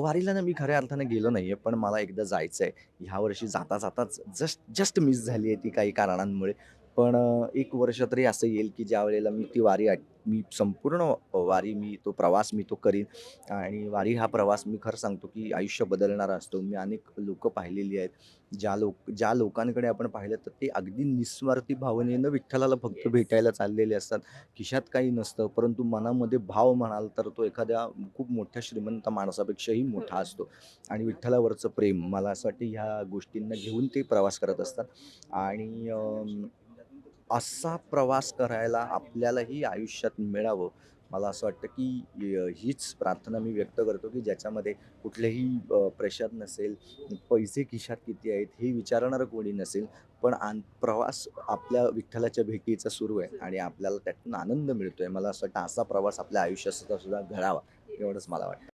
वारीला ना मी खऱ्या अर्थाने गेलो नाहीये, पण मला एकदा जायचंय. ह्या वर्षी जाताच जस्ट जस्ट मिस झाली आहे ती काही कारणांमुळे. पण 1 वर्ष तरी असं येईल, की ज्यावेळेला मी ती वारी मी संपूर्ण वारी तो प्रवास तो करीन आणि वारी हा प्रवास मी खरं सांगतो, की आयुष्य बदलणारा असतो. मी अनेक लोकं पाहिलेली आहेत. ज्या लोकांकडे आपण पाहिलं तर ते अगदी निस्वार्थी भावनेनं विठ्ठलाला फक्त भेटायला चाललेले असतात. खिशात काही नसतं, परंतु मनामध्ये भाव म्हणाल तर तो एखाद्या खूप मोठ्या श्रीमंत माणसापेक्षाही मोठा असतो आणि विठ्ठलावरचं प्रेम मला असं वाटतं ह्या गोष्टींना घेऊन ते प्रवास करत असतात आणि असा प्रवास करायला आपल्यालाही आयुष्यात मिळावं. मला असं वाटतं, की हीच प्रार्थना मी व्यक्त करतो, की ज्याच्यामध्ये कुठलेही प्रेशर नसेल, पैसे खिशात किती आहेत हे विचारणारं कोणी नसेल. पण प्रवास आपल्या विठ्ठलाच्या भेटीचा सुरू आहे आणि आपल्याला त्यातून आनंद मिळतोय. मला असं वाटतं असा प्रवास आपल्या आयुष्यात सुद्धा घडावा, एवढंच मला वाटतं.